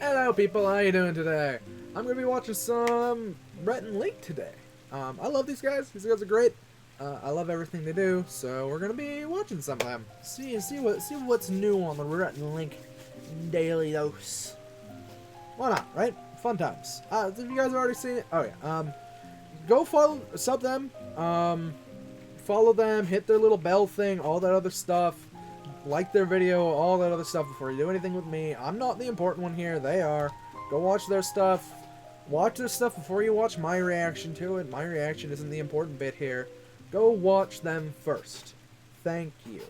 Hello people, how you doing today? I'm gonna be watching some Rhett and Link today. I love these guys. These guys are great. I love everything they do, so we're gonna be watching some of them. See what's new on the Rhett and Link Daily Dose. Why not, right? Fun times. If you guys have already seen it, oh yeah. Go sub them. Follow them. Hit their little bell thing. All that other stuff. Like their video, all that other stuff before you do anything with me. I'm not the important one here. They are. Go watch their stuff. Watch their stuff before you watch my reaction to it. My reaction isn't the important bit here. Go watch them first. Thank you.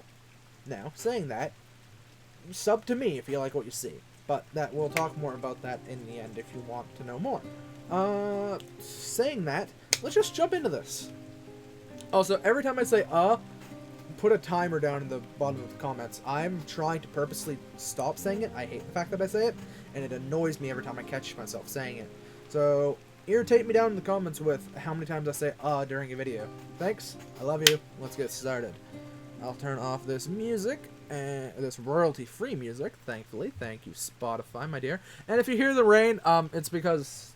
Now, saying that, sub to me if you like what you see. But we'll talk more about that in the end if you want to know more. Saying that, let's just jump into this. Also, every time I say put a timer down in the bottom of the comments. I'm trying to purposely stop saying it. I hate the fact that I say it, and it annoys me every time I catch myself saying it. So, irritate me down in the comments with how many times I say during a video. Thanks. I love you. Let's get started. I'll turn off this music, and this royalty-free music, thankfully. Thank you, Spotify, my dear. And if you hear the rain, it's because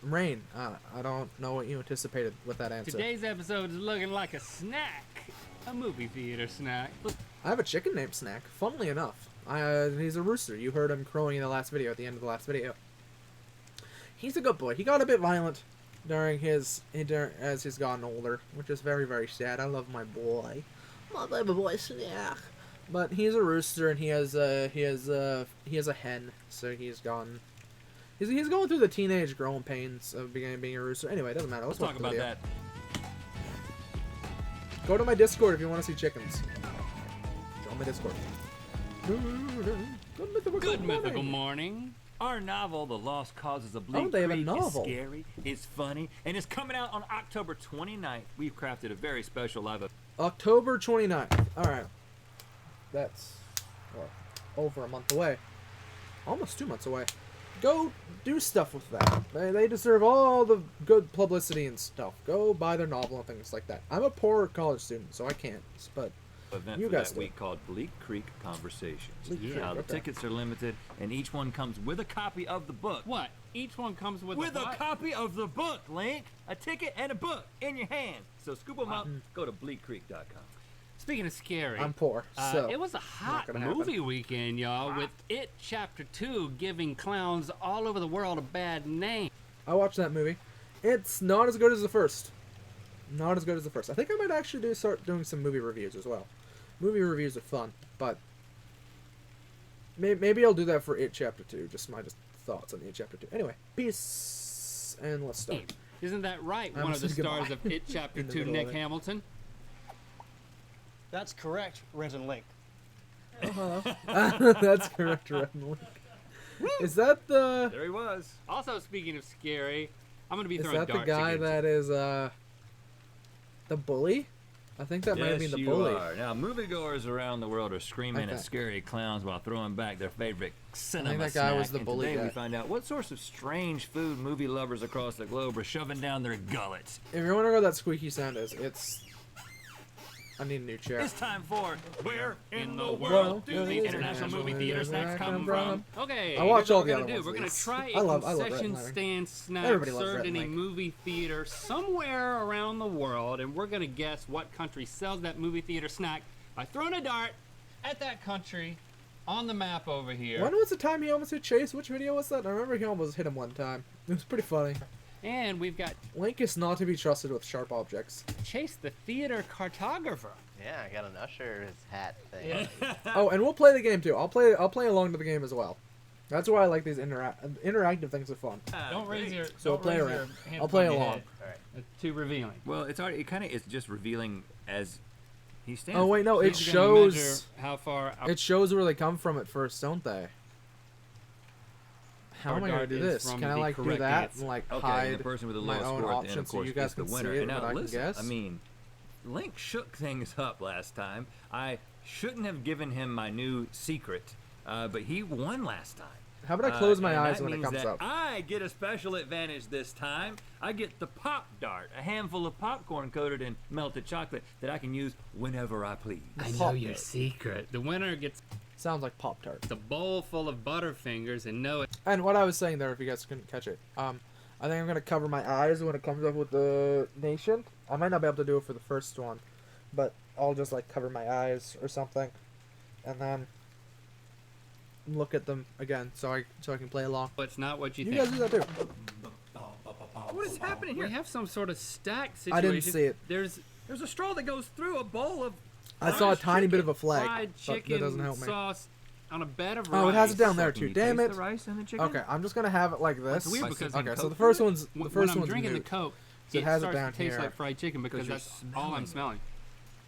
rain. I don't know what you anticipated with that answer. Today's episode is looking like a snack. A movie theater snack. I have a chicken named Snack, funnily enough. He's a rooster. You heard him crowing in the last video, at the end of the last video. He's a good boy. He got a bit violent as he's gotten older, which is very, very sad. I love my boy. My baby boy Snack. But he's a rooster, and he has a hen, so he's going through the teenage growing pains of being a rooster. Anyway, it doesn't matter. Let's talk about that. Go to my Discord if you want to see chickens. Join my Discord. Good mythical morning. Our novel, The Lost Causes of Bleak they have a Creek, novel. is scary, it's funny, and it's coming out on October 29th. We've crafted a very special live October 29th. Alright. That's over a month away. Almost 2 months away. Go do stuff with that. They deserve all the good publicity and stuff. Go buy their novel and things like that. I'm a poor college student, so I can't. But event you for guys that do. week called Bleak Creek Conversations. Yeah, The okay. tickets are limited, and each one comes with a copy of the book. What? Each one comes with With a a what? copy of the book, Link! A ticket and a book in your hand. So scoop them up, go to bleakcreek.com. Speaking of scary, I'm poor, so it was a hot gonna happen. movie weekend, y'all, with It Chapter 2 giving clowns all over the world a bad name. I watched that movie. It's not as good as the first. Not as good as the first. I think I might actually start doing some movie reviews as well. Movie reviews are fun, but maybe I'll do that for It Chapter 2. Just my thoughts on It Chapter 2. Anyway, peace, and let's start. Isn't that right? I'm One of the saying stars goodbye. of It Chapter In the 2, middle Nick of it. Hamilton. That's correct, Rhett and Link. That's correct, Rhett and Link. Is that the... There he was. Also, speaking of scary, I'm going to be Is throwing that the darts guy against that is, the bully? I think that might have Yes, been the you bully. are. Now, moviegoers around the world are screaming Okay. at scary clowns while throwing back their favorite cinema that guy was snack. the And bully today guy. we find out what sorts of strange food movie lovers across the globe are shoving down their gullets. If you're wondering what that squeaky sound is, it's... I need a new chair. It's time for Where in the Well, world do yeah, these yeah, international yeah, movie yeah, theater yeah, snacks yeah, come yeah, from? Okay, I watch here's all what the we're other gonna do. ones, We're gonna please. try I a love Rhett concession and Link. stand snack Everybody loves served Rhett in and a Link. movie theater somewhere around the world, and we're gonna guess what country sells that movie theater snack by throwing a dart at that country on the map over here. When was the time he almost hit Chase? Which video was that? I remember he almost hit him one time. It was pretty funny. And we've got Link is not to be trusted with sharp objects. Chase the theater cartographer. Yeah, I got an Usher's hat thing. Oh, and we'll play the game too. I'll play along to the game as well. That's why I like these interactive things are fun. Don't raise your. So don't play raise around. your hand I'll play above your along. head. Alright. It's too revealing. Well, it's just revealing as he stands. Oh wait, no, it These are gonna measure shows how far. it shows where they come from at first, don't they? How Our am I gonna dart do is this? from Can I the like do correct that answer. and like Okay, hide and the person with the my lowest own score at the end, options of so course, you guys is the can winner. see it, And now, but I can listen, guess? I mean, Link shook things up last time. I shouldn't have given him my new secret, but he won last time. How about I close my and eyes that when it means comes that up? I get a special advantage this time. I get the pop dart, a handful of popcorn coated in melted chocolate that I can use whenever I please. I Pop know your dart. secret. The winner gets Sounds like Pop-Tart. It's a bowl full of Butterfingers, and no, And what I was saying there, if you guys couldn't catch it, I think I'm gonna cover my eyes when it comes up with the nation. I might not be able to do it for the first one, but I'll just like cover my eyes or something, and then look at them again so I can play along. it's not what you You think. guys do that too. What is happening We here? have some sort of stack situation. I didn't see it. There's There's a straw that goes through a bowl of. I saw a tiny bit of a fried flag, but chicken that doesn't help me. sauce on a bed of rice. Oh, it has it down there Can too. you Damn taste it. the rice and the chicken? Okay, I'm just gonna have it like this. It's weird By because sipping Okay, so Coke the first through it? one's when first I'm one's drinking new. the Coke, So it has it starts down to taste here. like fried chicken because you're that's all I'm smelling smelling.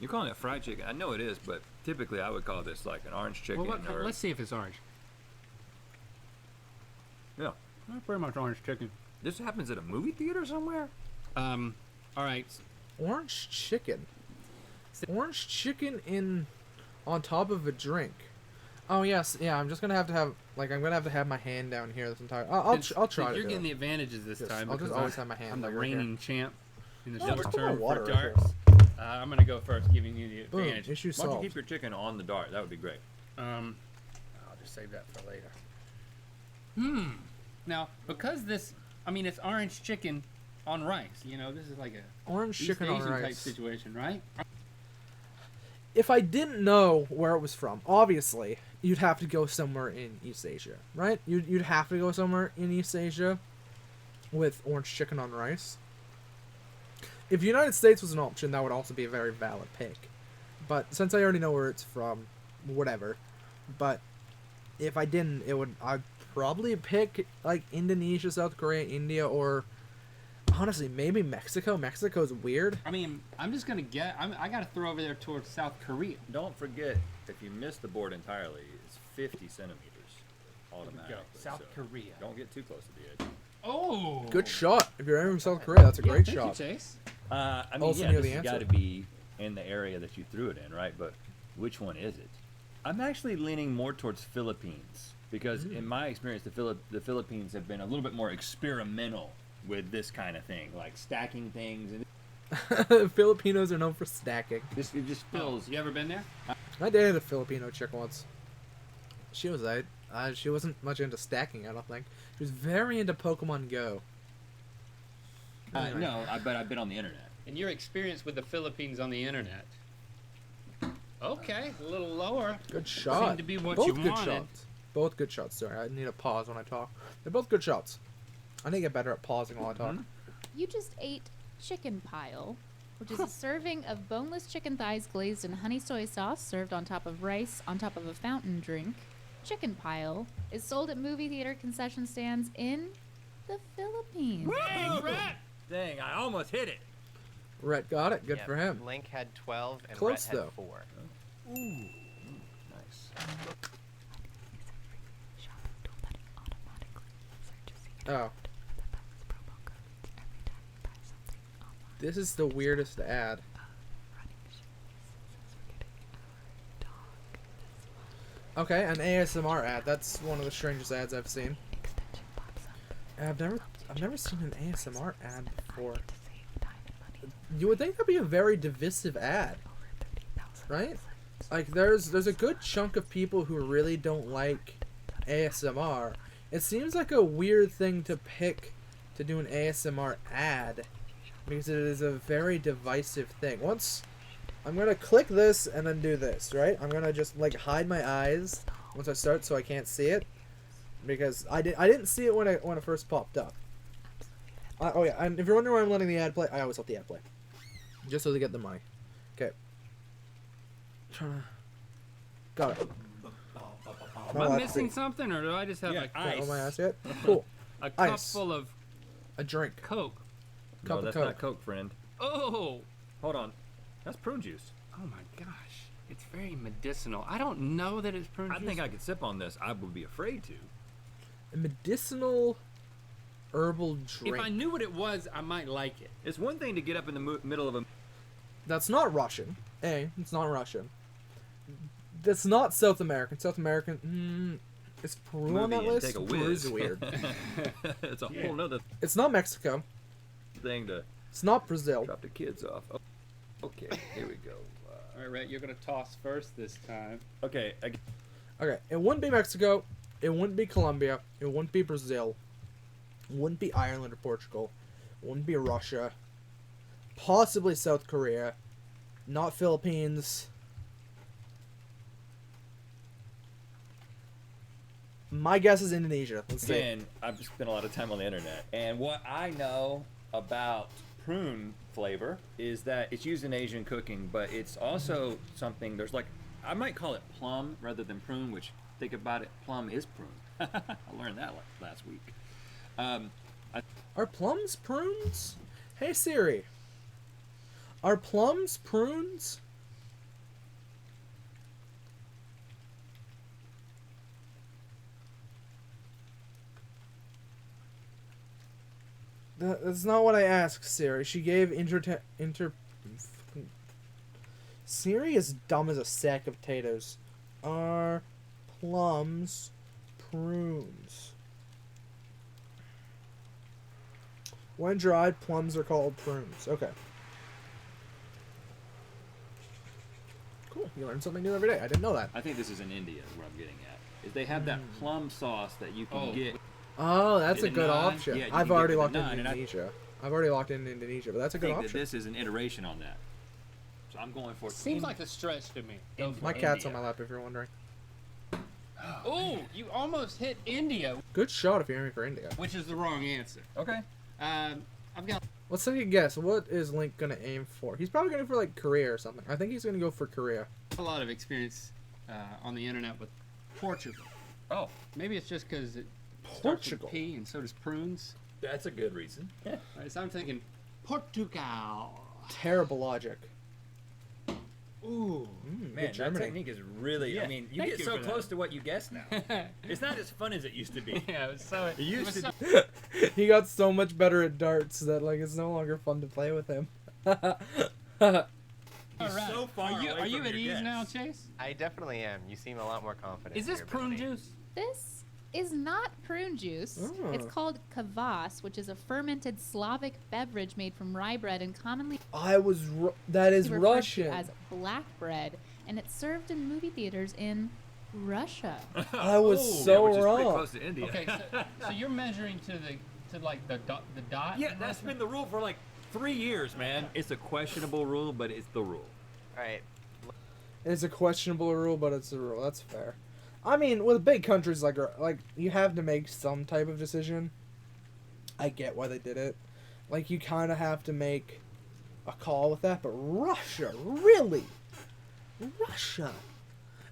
You're calling it fried chicken. I know it is, but typically I would call this like an orange chicken. Well, or, let's see if it's orange. yeah. Well, pretty much orange chicken. This happens at a movie theater somewhere? All right. Orange chicken. Orange chicken on top of a drink. Oh yes, yeah. I'm just gonna have to have I'm gonna have to have my hand down here this entire. I'll Since try to You're do getting it. the advantages this Yes, time. I'll just because always have my hand I'm the like right here. reigning champ in the Oh, short just put my term water for right here. darts. I'm gonna go first, giving you the Boom. advantage. Issue Why don't you solved. keep your chicken on the dart? That would be great. I'll just save that for later. Now, because it's orange chicken on rice. You know, this is like a Orange East chicken on Asian type rice. situation, right? If I didn't know where it was from, obviously you'd have to go somewhere in East Asia, right? You'd have to go somewhere in East Asia with orange chicken on rice. If the United States was an option, that would also be a very valid pick. But since I already know where it's from, whatever. But if I didn't, I'd probably pick like Indonesia, South Korea, India, or honestly maybe Mexico. Mexico's weird. I mean, I'm just gonna I gotta throw over there towards South Korea. Don't forget, if you miss the board entirely, it's 50 centimeters automatically. South so Korea. Don't get too close to the edge. Oh, Good shot. If you're aiming from South Korea, that's a great thank shot. You, Chase. I mean, Also yeah, knew this the has got answer. to be in the area that you threw it in, right? But which one is it? I'm actually leaning more towards Philippines because, in my experience, the Philippines have been a little bit more experimental with this kind of thing, like stacking things, and Filipinos are known for stacking. it just feels. You ever been there? I dated a Filipino chick once. She was she wasn't much into stacking, I don't think. She was very into Pokemon Go. Anyway. No, but I've been on the internet. And your experience with the Philippines on the internet? Okay, a little lower. Good shot. Seemed to be what both you good wanted. shots. Both good shots. Sorry, I need a pause when I talk. They're both good shots. I need to get better at pausing while I talk. You just ate chicken pile, which is a serving of boneless chicken thighs glazed in honey soy sauce, served on top of rice, on top of a fountain drink. Chicken pile is sold at movie theater concession stands in the Philippines. Hey, Brett! Dang, I almost hit it. Rhett got it. Good Yep, for him. Link had 12 and Close, Rhett had though. 4. Nice. Oh. This is the weirdest ad. Okay, an ASMR ad. That's one of the strangest ads I've seen. I've never seen an ASMR ad before. You would think that'd be a very divisive ad, right? Like there's a good chunk of people who really don't like ASMR. It seems like a weird thing to pick to do an ASMR ad because it is a very divisive thing. Once I'm gonna click this and then do this, right? I'm gonna just like hide my eyes once I start so I can't see it because I didn't see it when it first popped up. Oh yeah, and if you're wondering why I'm letting the ad play, I always let the ad play, just so they get the money. Okay. Got it. Am I missing something, or do I just have Yeah, Oh, my ice. ass yet? Cool. a cup ice. full of A drink. Coke? Cup No, of that's Coke. not Coke, friend. Oh! Hold on. That's prune juice. Oh my gosh. It's very medicinal. I don't know that it's prune I juice. think I could sip on this. I would be afraid to. A medicinal herbal drink. If I knew what it was, I might like it. It's one thing to get up in the middle of a. That's not Russian. It's not Russian. That's not South American. South American. Is Peru on Movie that and list? take a Peru's whiz. weird. It's a whole nother It's not Mexico. thing to It's not Brazil. drop the kids off. Oh, okay, here we go. All right, Rhett, you're going to toss first this time. Okay, Okay, it wouldn't be Mexico. It wouldn't be Colombia. It wouldn't be Brazil. It wouldn't be Ireland or Portugal. It wouldn't be Russia. Possibly South Korea. Not Philippines. My guess is Indonesia. Let's see. Again, I've spent a lot of time on the internet, and what I know about prune flavor is that it's used in Asian cooking, but it's also something. There's like, I might call it plum rather than prune, which think about it, plum is prune. I learned that last week. Are plums prunes? Hey Siri. Are plums prunes? That's not what I asked, Siri. She gave Siri is dumb as a sack of potatoes. Are plums prunes? When dried, plums are called prunes. Okay. Cool. You learn something new every day. I didn't know that. I think this is in India, is what I'm getting at. Is they have that plum sauce that you can get. Oh, that's a In good naan? option. Yeah, you I've can already get the locked in naan, and I- Indonesia. I've already locked in Indonesia, but that's a I good think that option. this is an iteration on that. So I'm going for Seems like a stretch to me. Go for My it. cat's on India. my lap, if you're wondering. Oh, you almost hit India, Good shot if you're aiming for India. which is the wrong answer. Okay. I've got Let's take a guess. What is Link gonna aim for? He's probably gonna go for like Korea or something. I think he's gonna go for Korea. a lot of experience on the internet with Portugal. Oh, Maybe it's just because it starts Portugal. with P and so does prunes. that's a good reason. All right, so I'm thinking Portugal. Terrible logic. Ooh. Good Man, that Germany. technique is really. Yeah, I mean, you thank get you so for close that. to what you guess now. It's not as fun as it used to be. Yeah, so it used was to so- He got so much better at darts that like it's no longer fun to play with him. All right. so far Are you, away are you from at your ease guess. now, Chase? I definitely am. You seem a lot more confident. Is in this your prune ability. juice? This is not prune juice. Oh. It's called kvass, which is a fermented Slavic beverage made from rye bread and commonly That is referred to Russian. as black bread, and it's served in movie theaters in Russia. I was Oh, so which is pretty wrong. close to India. Okay, so you're measuring to like the dot. Yeah, that's been the rule for like 3 years, man. It's a questionable rule, but it's the rule. All right. It's a questionable rule, but it's a rule. That's fair. I mean, with big countries like you have to make some type of decision. I get why they did it. Like you kind of have to make a call with that, but Russia, really? Russia.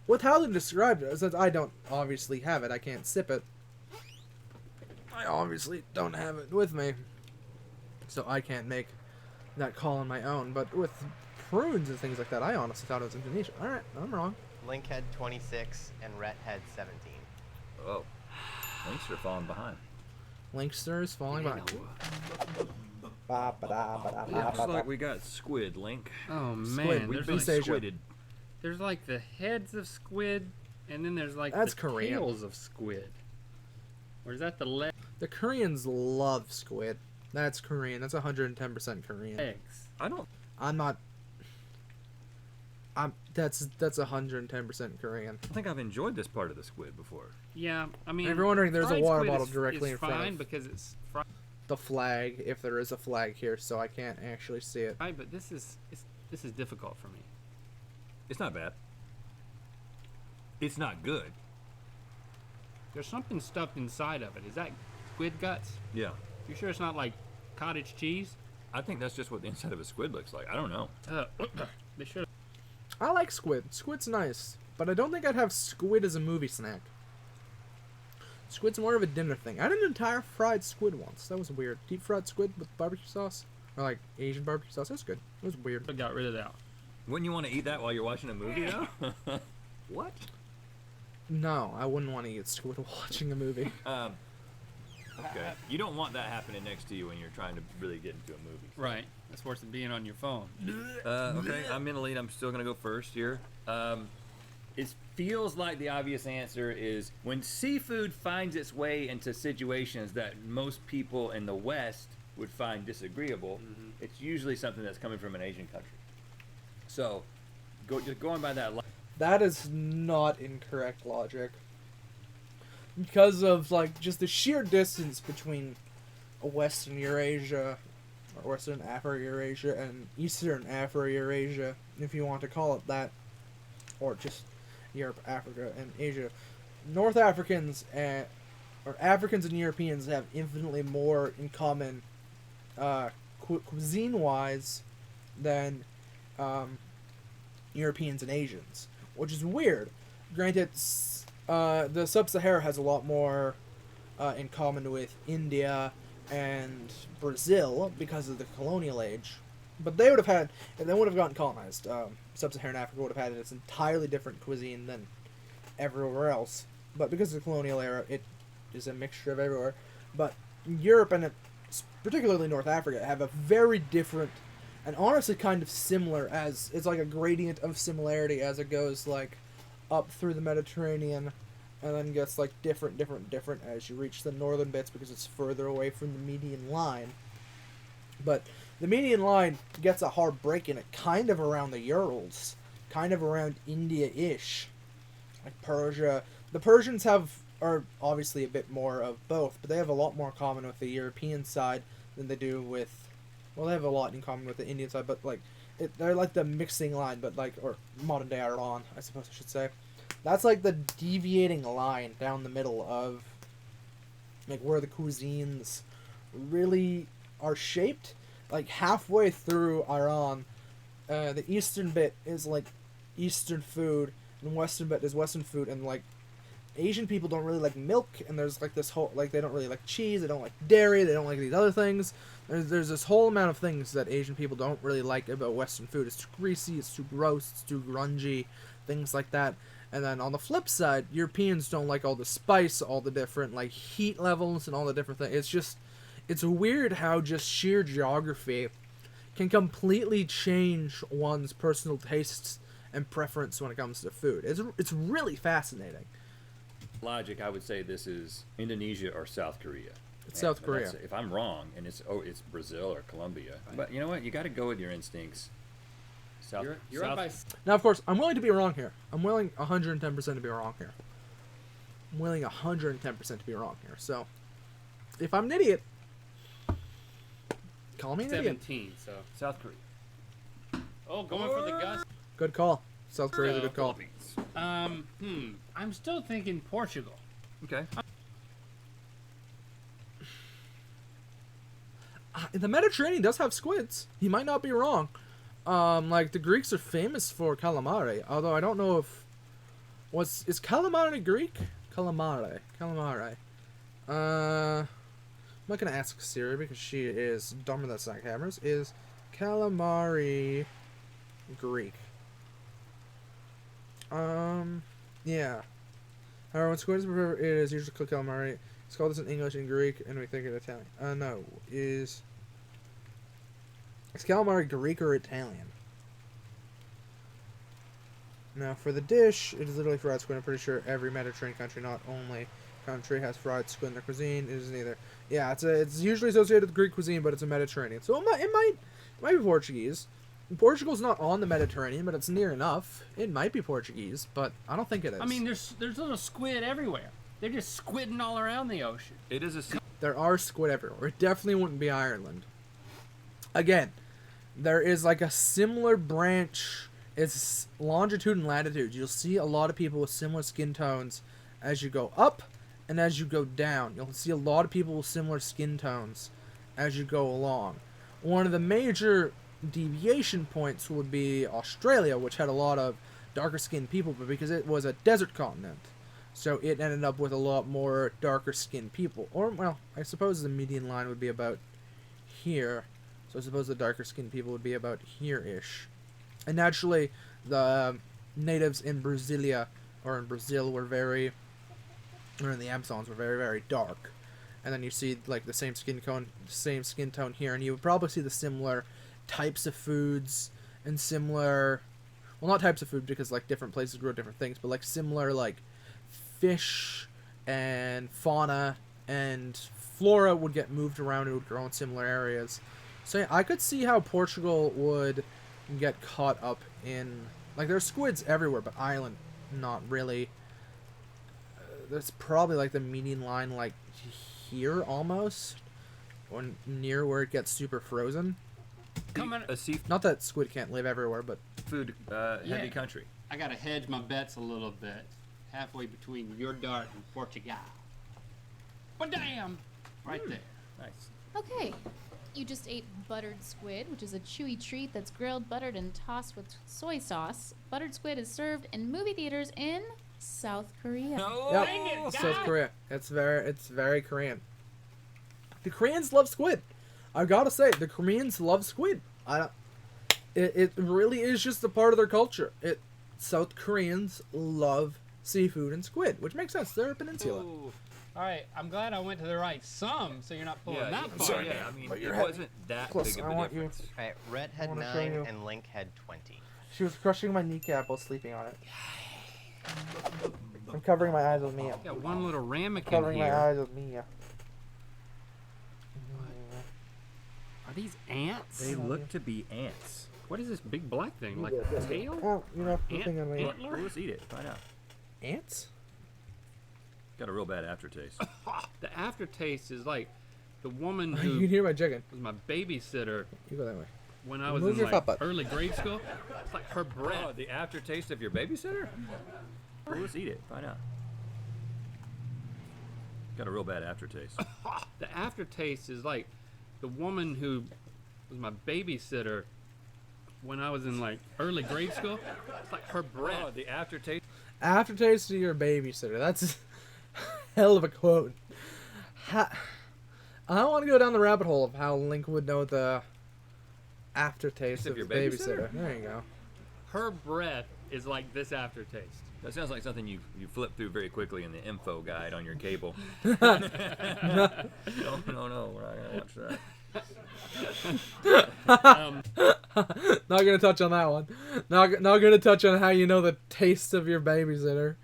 With how they described it, since I don't obviously have it, I can't sip it. I obviously don't have it with me, so I can't make that call on my own. But with prunes and things like that, I honestly thought it was Indonesia. All right, I'm wrong. Link had 26 and Rhett had 17. Oh, Links are falling behind. Linkster is falling behind. Looks like we got squid, Link. Oh man, Squid, there's been like, East Asia. squidded. there's like the heads of squid, and then there's like That's the Korean. tails of squid. Or is that the The Koreans love squid. That's Korean. That's 110% Korean. legs? I don't. I'm not. That's 110% Korean. I think I've enjoyed this part of the squid before. Yeah, I mean. If you're wondering, there's a fried water squid bottle is- directly is in front fine of- because it's fried, The flag, if there is a flag here, so I can't actually see it. but this is difficult for me. It's not bad. It's not good. There's something stuffed inside of it. Is that squid guts? Yeah. You sure it's not like cottage cheese? I think that's just what the inside of a squid looks like. I don't know. They should. I like squid. Squid's nice, but I don't think I'd have squid as a movie snack. Squid's more of a dinner thing. I had an entire fried squid once. That was weird. Deep fried squid with barbecue sauce, or like Asian barbecue sauce. That was good. It was weird. Got rid of that. Wouldn't you want to eat that while you're watching a movie, though? What? No, I wouldn't want to eat squid while watching a movie. Okay. You don't want that happening next to you when you're trying to really get into a movie. Right. That's worse than being on your phone. Okay, I'm in the lead. I'm still going to go first here. It feels like the obvious answer is when seafood finds its way into situations that most people in the West would find disagreeable, it's usually something that's coming from an Asian country. So, just going by that, That is not incorrect logic. Because of, like, just the sheer distance between Western Eurasia, or Western Afro-Eurasia, and Eastern Afro-Eurasia, if you want to call it that, or just Europe, Africa, and Asia. North Africans and or Africans and Europeans have infinitely more in common, cuisine-wise, than Europeans and Asians, which is weird. Granted, the Sub-Sahara has a lot more in common with India and Brazil because of the colonial age, but they would have had, if they would have gotten colonized, Sub-Saharan Africa would have had its entirely different cuisine than everywhere else. But because of the colonial era, it is a mixture of everywhere. But Europe and particularly North Africa have a very different and honestly kind of similar, as it's like a gradient of similarity as it goes like up through the Mediterranean and then gets like different as you reach the northern bits because it's further away from the median line. But the median line gets a hard break in it kind of around the Urals, kind of around India-ish, like Persia. The Persians are obviously a bit more of both, but they have a lot more in common with the European side than they do with, well, they have a lot in common with the Indian side, but like they're like the mixing line, but like, or modern day Iran, I suppose I should say. That's like the deviating line down the middle of like where the cuisines really are shaped. Like halfway through Iran, the eastern bit is like Eastern food, and western bit is Western food, and like Asian people don't really like milk, and there's like this whole, like they don't really like cheese, they don't like dairy, they don't like these other things. There's this whole amount of things that Asian people don't really like about Western food. It's too greasy, it's too gross, it's too grungy, things like that. And then on the flip side, Europeans don't like all the spice, all the different like heat levels and all the different things. It's just, it's weird how just sheer geography can completely change one's personal tastes and preference when it comes to food. It's really fascinating. Logic, I would say this is Indonesia or South Korea. It's South But Korea. if I'm wrong, and it's Brazil or Colombia, but you know what? You got to go with your instincts. You're up by Now, of course, I'm willing to be wrong here. I'm willing 110% to be wrong here. I'm willing 110% to be wrong here. So, if I'm an idiot, call me an idiot. 17. So, South Korea. oh, going for the gust. Good call. South Korea's a good call. Philippines. I'm still thinking Portugal. Okay. The Mediterranean does have squids. He might not be wrong. Like the Greeks are famous for calamari, although I don't know if is calamari Greek? Calamari. I'm not gonna ask Siri because she is dumber than snack hammers. Is calamari Greek? Yeah. However, when squid it is usually cooked calamari. It's called this in English and Greek, and we think in Italian. No, is calamari Greek or Italian? Now, for the dish, it is literally fried squid. I'm pretty sure every Mediterranean country, not only country, has fried squid in their cuisine. It is neither. Yeah, it's usually associated with Greek cuisine, but it's a Mediterranean. So it might be Portuguese. Portugal's not on the Mediterranean, but it's near enough. It might be Portuguese, but I don't think it is. I mean, there's little squid everywhere. They're just squidding all around the ocean. It is a there are squid everywhere. It definitely wouldn't be Ireland. Again, there is like a similar branch. It's longitude and latitude. You'll see a lot of people with similar skin tones as you go up and as you go down. You'll see a lot of people with similar skin tones as you go along. One of the major deviation points would be Australia, which had a lot of darker skinned people, but because it was a desert continent, so it ended up with a lot more darker skinned people. Or, well, I suppose the median line would be about here, so I suppose the darker skinned people would be about here-ish. And naturally, the natives in Brasilia, or in Brazil, or in the Amazons were very, very dark. And then you see like the same skin tone here, and you would probably see the similar types of foods and similar, well, not types of food because like different places grow different things, but like similar like fish and fauna and flora would get moved around and would grow in similar areas. So yeah, I could see how Portugal would get caught up in Like there's squids everywhere, but Ireland, not really. That's probably like the median line, like here almost, or near where it gets super frozen. Coming. A seafood Not that squid can't live everywhere, but heavy Yeah. country. I gotta hedge my bets a little bit. Halfway between your dart and Portugal. But damn! Right there. Nice. Okay. You just ate buttered squid, which is a chewy treat that's grilled, buttered, and tossed with soy sauce. Buttered squid is served in movie theaters in South Korea. No. yep, Dang it, South guy! Korea. It's very Korean. The Koreans love squid. I gotta say, the Koreans love squid. It really is just a part of their culture. South Koreans love seafood and squid, which makes sense. They're a peninsula. Ooh. All right, I'm glad I went to the right sum, so you're not pulling Yeah, that far. sorry, yeah, I mean, it wasn't that Plus, big I of a want you- difference. All right, Rhett had wanna show 9 you. and Link had 20. She was crushing my kneecap while sleeping on it. I'm covering my eyes with Mia. Got one little ramekin Covering my here. eyes with Mia. Are these ants? They look to be ants. What is this big black thing? Like a tail? Oh, you know, the Ant- thing on my antler? Well, let's eat it. Find out. ants? Got a real bad aftertaste. The aftertaste is like the woman You who can hear my chicken. was my babysitter You go that way. when I was Move in your like cup up. early grade school. It's like her breath. Oh, the aftertaste of your babysitter? Well, let's eat it. Find out. Got a real bad aftertaste. The aftertaste is like the woman who was my babysitter when I was in like early grade school. It's like her breath. Oh, the aftertaste. Aftertaste of your babysitter. That's hell of a quote. I don't want to go down the rabbit hole of how Link would know the aftertaste of Your his babysitter? babysitter. There you go. Her breath is like this aftertaste. That sounds like something you flip through very quickly in the info guide on your cable. No, we're not gonna watch that. Not gonna touch on that one. Not gonna touch on how you know the taste of your babysitter.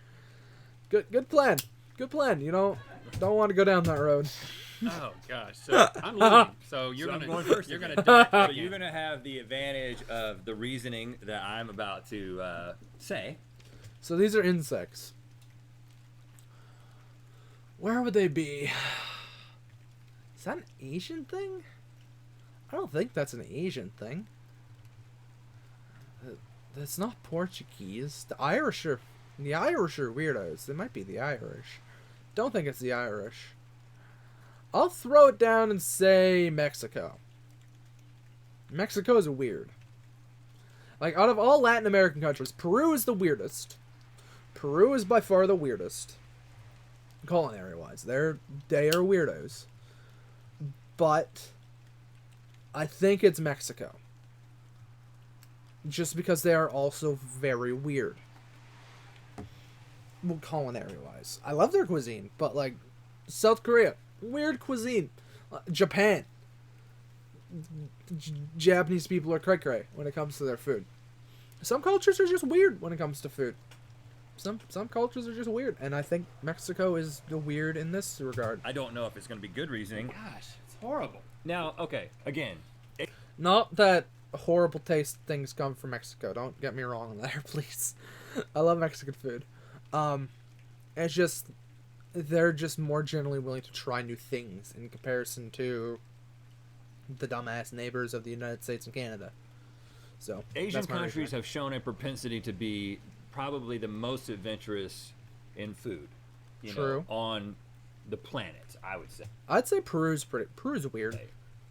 Good plan. Good plan. You don't want to go down that road. Oh gosh. So I'm losing. So you're So I'm gonna going first. You're gonna die. So again. you're gonna have the advantage of the reasoning that I'm about to say. So these are insects. Where would they be? Is that an Asian thing? I don't think that's an Asian thing. That's not Portuguese. The Irish are weirdos. They might be the Irish. Don't think it's the Irish. I'll throw it down and say Mexico. Mexico is weird. Like, out of all Latin American countries, Peru is the weirdest. Peru is by far the weirdest. Culinary-wise. They are weirdos. But I think it's Mexico. Just because they are also very weird. Well, culinary-wise. I love their cuisine, but, like, South Korea, weird cuisine. Japan. Japanese people are cray-cray when it comes to their food. Some cultures are just weird when it comes to food. Some cultures are just weird, and I think Mexico is the weird in this regard. I don't know if it's going to be good reasoning. Gosh, it's horrible. Now, okay, again, Not that horrible taste things come from Mexico. Don't get me wrong there, please. I love Mexican food. It's just they're just more generally willing to try new things in comparison to the dumbass neighbors of the United States and Canada. So Asian that's my countries reasoning. have shown a propensity to be probably the most adventurous in food. You True. know, on the planet, I would say. I'd say Peru's weird.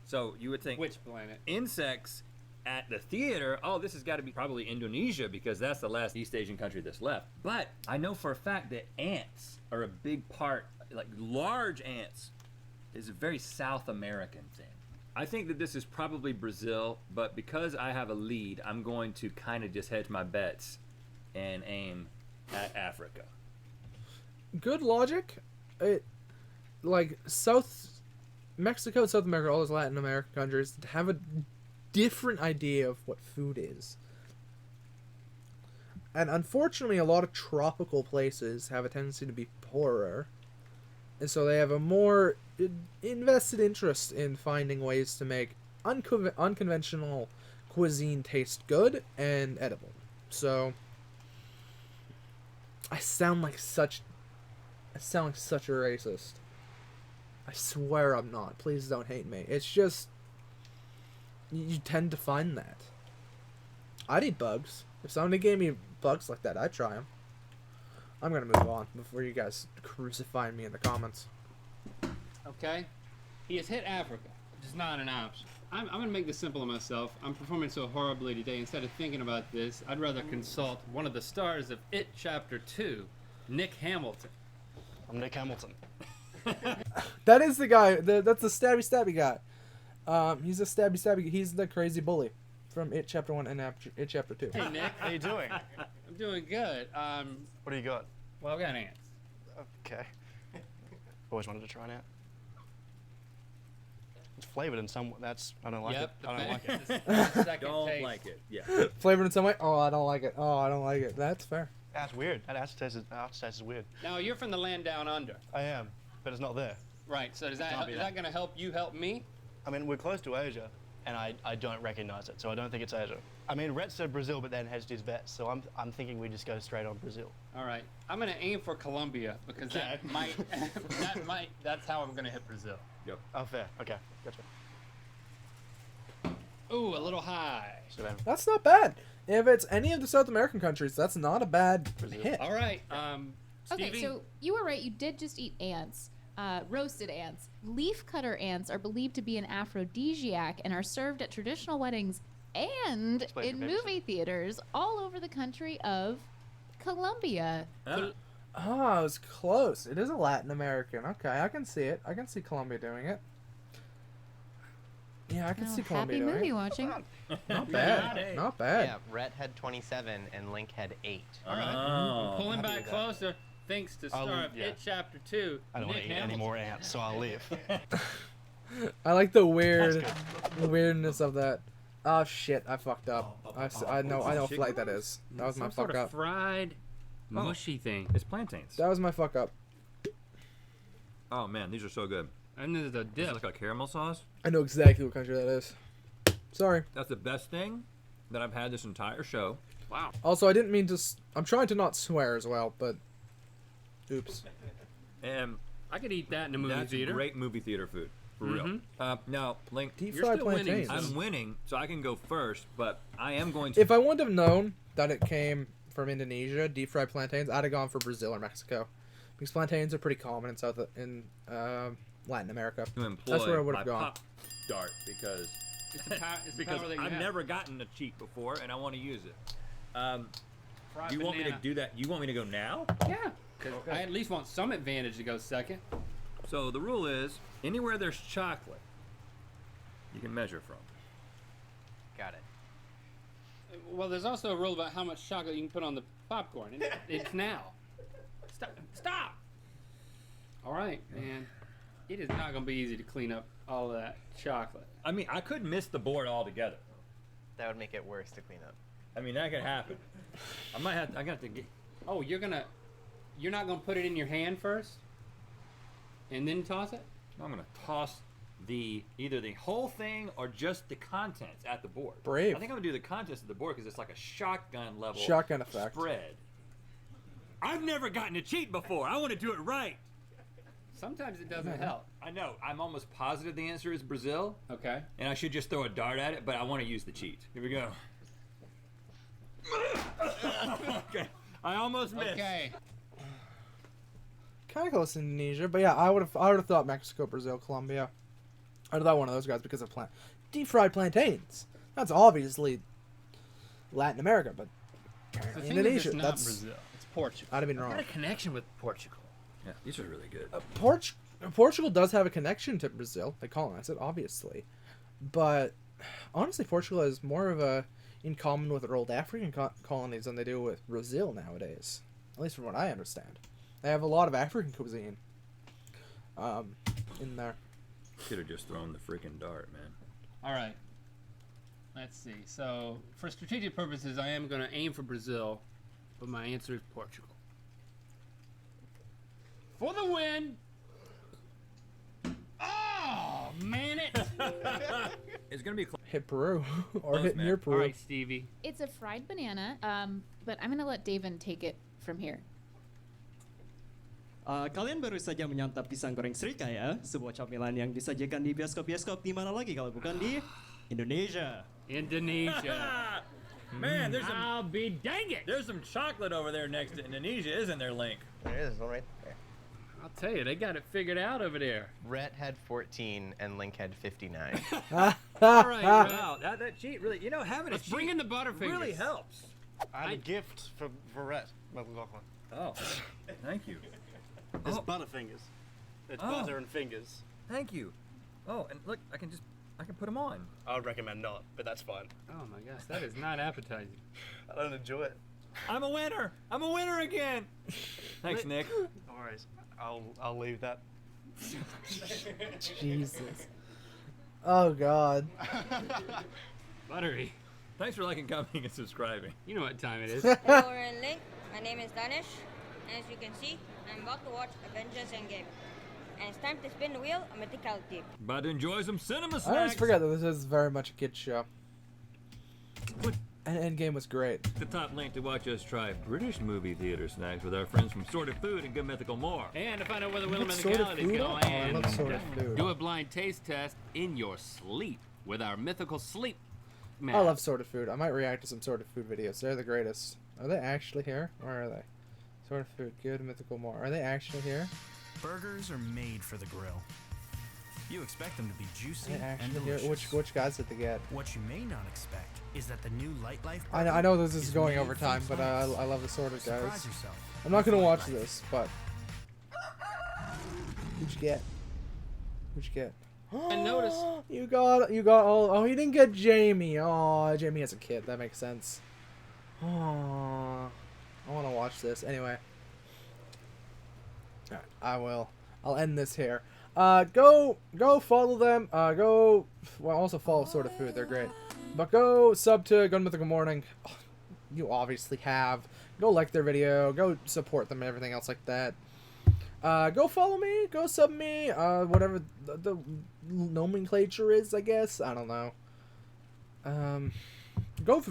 So you would think Which planet? insects at the theater, oh, this has got to be probably Indonesia because that's the last East Asian country that's left. But I know for a fact that ants are a big part, like large ants is a very South American thing. I think that this is probably Brazil, but because I have a lead, I'm going to kind of just hedge my bets and aim at Africa. Good logic. Like Mexico, South America, all those Latin American countries have a different idea of what food is. And unfortunately, a lot of tropical places have a tendency to be poorer. And so they have a more invested interest in finding ways to make unconventional cuisine taste good and edible. So I sound like such a racist. I swear I'm not. Please don't hate me. It's just you tend to find that. I'd eat bugs. If somebody gave me bugs like that, I'd try them. I'm gonna move on before you guys crucify me in the comments. Okay? He has hit Africa, which is not an option. I'm going to make this simple on myself. I'm performing so horribly today. Instead of thinking about this, I'd rather consult one of the stars of It Chapter 2, Nick Hamilton. I'm Nick Hamilton. That is the guy. That's the stabby guy. He's a stabby. He's the crazy bully from It Chapter 1 and It Chapter 2. Hey, Nick. How you doing? I'm doing good. What do you got? Well, I've got ants. Okay. Always wanted to try an ant. It's flavored in some. I don't like it. I don't like it. Second Don't taste. like it. Yeah. Flavored in some way? Oh, I don't like it. Oh, I don't like it. That's fair. That's weird. That aftertaste is weird. Now, you're from the land down under. I am, but it's not there. Right, so is Can't be that that. going to help you help me? I mean, we're close to Asia, and I don't recognize it, so I don't think it's Asia. I mean, Rhett said Brazil, but then hedged his bet, so I'm thinking we just go straight on Brazil. All right, I'm going to aim for Colombia because that might, that's how I'm going to hit Brazil. Oh, fair. Okay, gotcha. Ooh, a little high. So then, That's not bad. If it's any of the South American countries, that's not a bad hit. All right, Stevie. Okay, so you were right. You did just eat ants, roasted ants. Leafcutter ants are believed to be an aphrodisiac and are served at traditional weddings and Explain in your baby movie theaters all over the country of Colombia. Oh, it was close. It is a Latin American. Okay, I can see it. I can see Colombia doing it. Yeah, I can see Colombia Happy doing movie it. watching. Not bad. Hey. Not bad. Yeah, Rhett had 27 and Link had 8. All right, Oh. pulling happy back with that. closer. Thanks to I'll star leave, of yeah. It Chapter 2, I don't want Nick to eat any Hamilton. more ants, so I'll leave. I like the That's weirdness of that. Oh shit! I fucked up. I know what chicken flight that is. That was my Some sort fuck of up. fried, mushy thing. It's plantains. That was my fuck up. Oh man, these are so good. And there's a This dip. is like a caramel sauce. I know exactly what country that is. Sorry. That's the best thing that I've had this entire show. Wow. Also, I didn't mean to. I'm trying to not swear as well, but oops. And I could eat that in a movie that's theater. great movie theater food. For real. Now, Link, Deep You're fried still winning, plantains. son. I'm winning, so I can go first, but I am going to. If I wouldn't have known that it came from Indonesia, deep fried plantains, I'd have gone for Brazil or Mexico, because plantains are pretty common in Latin America. to employ That's where I would've my gone. pop dart because It's the it's the because power that you I've have. never gotten a cheat before and I want to use it. Fried Do you want me to banana. do that? You want me to go now? Yeah. 'Cause I at least want some advantage to go second. So the rule is anywhere there's chocolate, you can measure from. Got it. Well, there's also a rule about how much chocolate you can put on the popcorn. And it's now. Stop. Stop. All right, man. It is not going to be easy to clean up all of that chocolate. I mean, I could miss the board altogether. That would make it worse to clean up. I mean, that could happen. I got to get. Oh, you're not going to put it in your hand first? And then toss it? I'm gonna toss either the whole thing or just the contents at the board. Brave. I think I'm gonna do the contents of the board because it's like a shotgun level Shotgun effect. spread. I've never gotten a cheat before. I want to do it right. Sometimes it doesn't help. I know. I'm almost positive the answer is Brazil, Okay. and I should just throw a dart at it, but I want to use the cheat. Here we go. Okay. I almost missed. Okay. Kind of close to Indonesia, but yeah, I would have thought Mexico, Brazil, Colombia. I'd have thought one of those guys because of deep fried plantains. That's obviously Latin America, but The thing is, Indonesia. it's not That's Brazil. It's Portugal. I'd have been I wrong. got a connection with Portugal. Yeah, these are really good. Portugal does have a connection to Brazil. They colonized it, obviously, but honestly, Portugal has more of a in common with their old African colonies than they do with Brazil nowadays. At least from what I understand, they have a lot of African cuisine in there. Should have just thrown the freaking dart, man. All right. Let's see. So, for strategic purposes, I am going to aim for Brazil, but my answer is Portugal. For the win! Oh, man it! It's gonna be close. hit Peru or Close, hit man. near All Peru. right, Stevie. It's a fried banana, but I'm gonna let David take it from here. Kalian baru saja menyantap pisang goreng Srikaya, sebuah camilan yang disajikan di bioskop-bioskop di mana lagi kalau bukan di Indonesia. Indonesia. Man, I'll be dang it. there's some chocolate over there next to Indonesia, isn't there, Link? There is one right there. I'll tell you, they got it figured out over there. Rhett had 14 and Link had 59. All right, Rhett. Wow, that cheat really, having Let's a bring cheat in the Butterfingers. really helps. I had a gift for Rhett McLaughlin. Oh, thank you. It's Oh. Butterfingers. It's Oh. butter and fingers. Thank you. Oh, and look, I can put them on. I would recommend not, but that's fine. Oh my gosh, that is not appetizing. I don't enjoy it. I'm a winner. I'm a winner again. Thanks, Nick. No worries. I'll leave that. Jesus. Oh God. Buttery. Thanks for liking, commenting, and subscribing. You know what time it is. Hello, Ren Link. My name is Danish. And as you can see, I'm about to watch Avengers Endgame. And it's time to spin the wheel on Mythicality. About to enjoy some cinema snacks. I always forget that this is very much a kid's show. What? And Endgame was great. The top link to watch us try British movie theater snacks with our friends from Sorted Food and Good Mythical More. And to find out where the Wheel of What's Sorted Mythicality is Food? going, Oh, I love Sorted Food. do a blind taste test in your sleep with our mythical sleep map. I love Sorted Food. I might react to some Sorted Food videos. They're the greatest. Are they actually here? Where are they? Sorted Food, Good, Mythical, More. Are they actually here? Burgers are made for the grill. You expect them to be Are juicy they and actually here? delicious. Which guys did they get? What you may not expect is that the new Light Life I know this is is going made over from time, but I science. love the Sorted Surprise guys. yourself. I'm not gonna with watch Light Life. this, but who'd you get? Who'd you get? I noticed. You got all. Oh, he didn't get Jamie. Oh, Jamie has a kid. That makes sense. Oh, I want to watch this anyway. Alright, I will. I'll end this here. Go follow them. Also follow Sort of Food. They're great. But go sub to Gun Mythical Morning. Oh, you obviously have. Go like their video. Go support them and everything else like that. Go follow me. Go sub me. Whatever the nomenclature is, I guess. I don't know.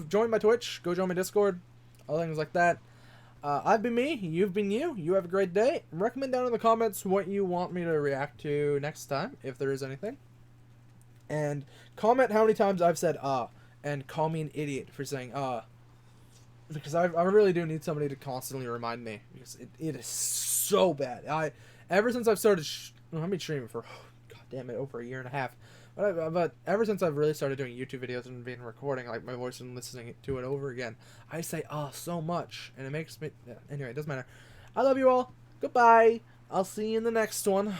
Join my Twitch. Go join my Discord. All things like that. I've been me. You've been you. You have a great day. Recommend down in the comments what you want me to react to next time, if there is anything. And comment how many times I've said and call me an idiot for saying because I really do need somebody to constantly remind me, because it is so bad. Ever since I've started I've been streaming for god damn it, over a year and a half, but ever since I've really started doing YouTube videos and been recording like my voice and listening to it over again, I say so much, and it makes me anyway, it doesn't matter. I love you all. Goodbye. I'll see you in the next one.